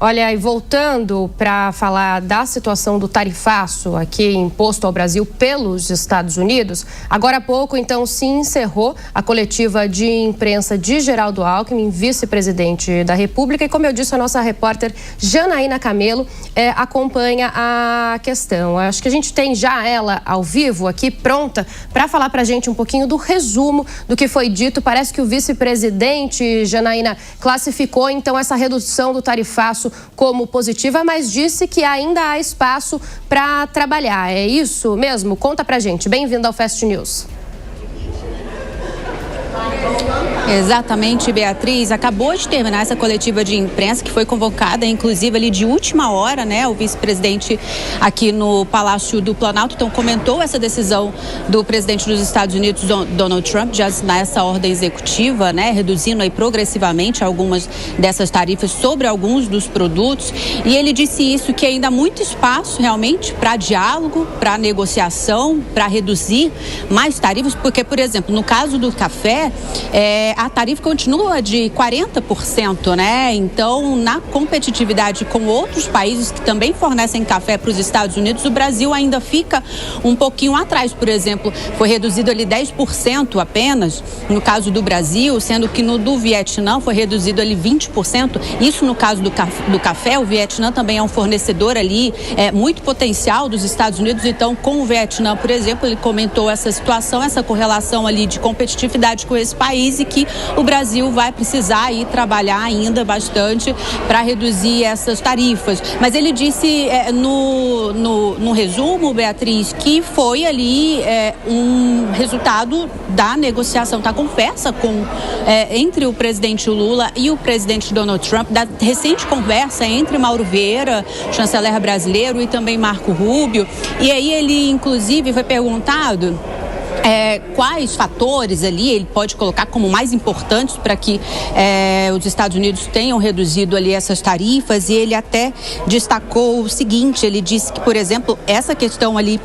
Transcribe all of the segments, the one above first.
Olha, e voltando para falar da situação do tarifaço aqui imposto ao Brasil pelos Estados Unidos, agora há pouco, então, se encerrou a coletiva de imprensa de Geraldo Alckmin, vice-presidente da República. E como eu disse, a nossa repórter Janaína Camelo acompanha a questão. Acho que a gente tem já ela ao vivo aqui, pronta, para falar para a gente um pouquinho do resumo do que foi dito. Parece que o vice-presidente, Janaína, classificou, então, essa redução do tarifaço como positiva, mas disse que ainda há espaço para trabalhar. É isso mesmo? Conta pra gente. Bem-vindo ao Fast News. Exatamente, Beatriz. Acabou de terminar essa coletiva de imprensa que foi convocada, inclusive ali de última hora, né? O vice-presidente aqui no Palácio do Planalto, então comentou essa decisão do presidente dos Estados Unidos, Donald Trump, de assinar essa ordem executiva, né? Reduzindo aí progressivamente algumas dessas tarifas sobre alguns dos produtos. E ele disse isso, que ainda há muito espaço realmente para diálogo, para negociação, para reduzir mais tarifas, porque, por exemplo, no caso do café, a tarifa continua de 40%, né? Então, na competitividade com outros países que também fornecem café para os Estados Unidos, o Brasil ainda fica um pouquinho atrás. Por exemplo, foi reduzido ali 10% apenas, no caso do Brasil, sendo que no do Vietnã foi reduzido ali 20%. Isso no caso do café. O Vietnã também é um fornecedor ali muito potencial dos Estados Unidos. Então, com o Vietnã, por exemplo, ele comentou essa situação, essa correlação ali de competitividade com esse país e que o Brasil vai precisar aí trabalhar ainda bastante para reduzir essas tarifas. Mas ele disse no resumo, Beatriz, que foi ali um resultado da negociação, da conversa entre o presidente Lula e o presidente Donald Trump, da recente conversa entre Mauro Vieira, chanceler brasileiro, e também Marco Rubio. E aí ele, inclusive, foi perguntado quais fatores ali ele pode colocar como mais importantes para que os Estados Unidos tenham reduzido ali essas tarifas, e ele até destacou o seguinte: ele disse que, por exemplo, essa questão ali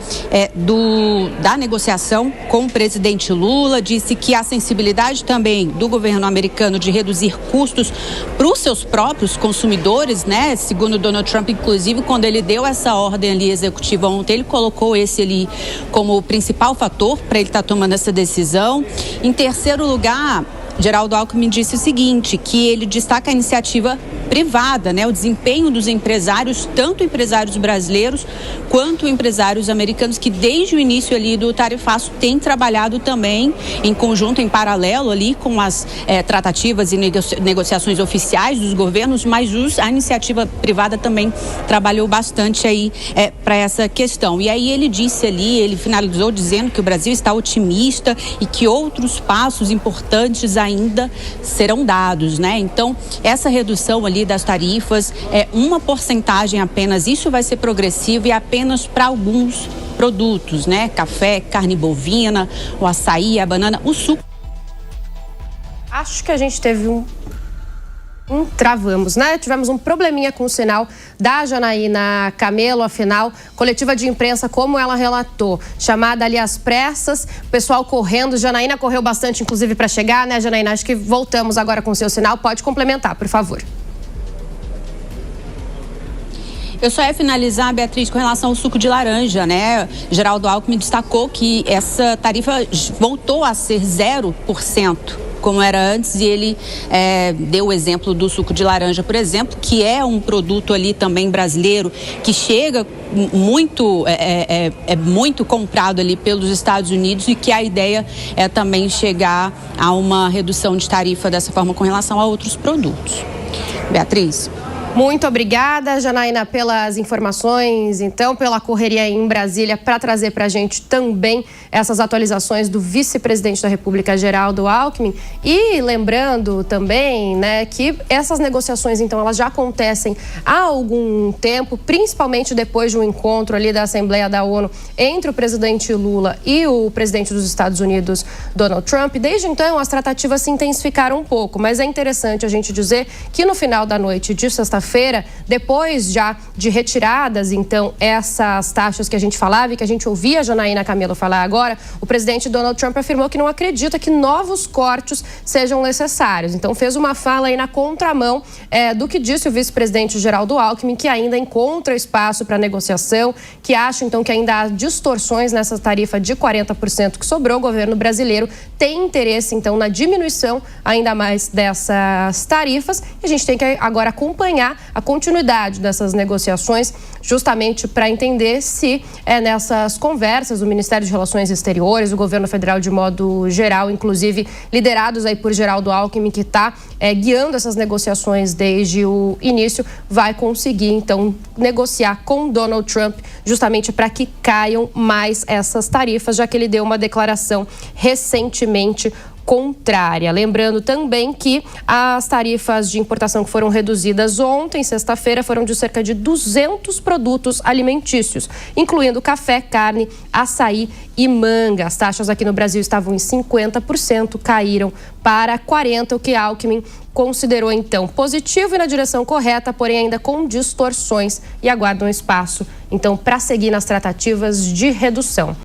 da negociação com o presidente Lula, disse que a sensibilidade também do governo americano de reduzir custos para os seus próprios consumidores, né? Segundo Donald Trump, inclusive, quando ele deu essa ordem ali executiva ontem, ele colocou esse ali como o principal fator para ele está tomando essa decisão. Em terceiro lugar, Geraldo Alckmin disse o seguinte, que ele destaca a iniciativa privada, né? O desempenho dos empresários, tanto empresários brasileiros quanto empresários americanos, que desde o início ali do tarifaço têm trabalhado também em conjunto, em paralelo ali com as tratativas e negociações oficiais dos governos, mas a iniciativa privada também trabalhou bastante aí para essa questão. E aí ele disse ali, ele finalizou dizendo que o Brasil está otimista e que outros passos importantes ainda serão dados, né? Então, essa redução ali das tarifas é uma porcentagem apenas, isso vai ser progressivo e apenas para alguns produtos, né? Café, carne bovina, o açaí, a banana, o suco. Acho que a gente teve travamos, né? Tivemos um probleminha com o sinal da Janaína Camelo, afinal, coletiva de imprensa, como ela relatou, chamada ali às pressas, o pessoal correndo. Janaína correu bastante, inclusive, para chegar, né, Janaína? Acho que voltamos agora com o seu sinal. Pode complementar, por favor. Eu só ia finalizar, Beatriz, com relação ao suco de laranja, né? Geraldo Alckmin destacou que essa tarifa voltou a ser 0%. Como era antes, e ele deu o exemplo do suco de laranja, por exemplo, que é um produto ali também brasileiro, que chega muito, muito comprado ali pelos Estados Unidos, e que a ideia é também chegar a uma redução de tarifa dessa forma com relação a outros produtos. Beatriz. Muito obrigada, Janaína, pelas informações, então, pela correria em Brasília, para trazer para a gente também essas atualizações do vice-presidente da República, Geraldo Alckmin. E lembrando também, né, que essas negociações, então, elas já acontecem há algum tempo, principalmente depois de um encontro ali da Assembleia da ONU entre o presidente Lula e o presidente dos Estados Unidos, Donald Trump. Desde então, as tratativas se intensificaram um pouco, mas é interessante a gente dizer que no final da noite de sexta-feira, sexta-feira, depois já de retiradas, então, essas taxas que a gente falava e que a gente ouvia a Janaína Camelo falar agora, o presidente Donald Trump afirmou que não acredita que novos cortes sejam necessários. Então, fez uma fala aí na contramão do que disse o vice-presidente Geraldo Alckmin, que ainda encontra espaço para negociação, que acha, então, que ainda há distorções nessa tarifa de 40% que sobrou. O governo brasileiro tem interesse, então, na diminuição ainda mais dessas tarifas. E a gente tem que agora acompanhar a continuidade dessas negociações, justamente para entender se nessas conversas o Ministério de Relações Exteriores, o governo federal de modo geral, inclusive liderados aí por Geraldo Alckmin, que está guiando essas negociações desde o início, vai conseguir, então, negociar com Donald Trump justamente para que caiam mais essas tarifas, já que ele deu uma declaração recentemente contrária. Lembrando também que as tarifas de importação que foram reduzidas ontem, sexta-feira, foram de cerca de 200 produtos alimentícios, incluindo café, carne, açaí e manga. As taxas aqui no Brasil estavam em 50%, caíram para 40%, o que Alckmin considerou, então, positivo e na direção correta, porém ainda com distorções, e aguardam espaço, então, para seguir nas tratativas de redução.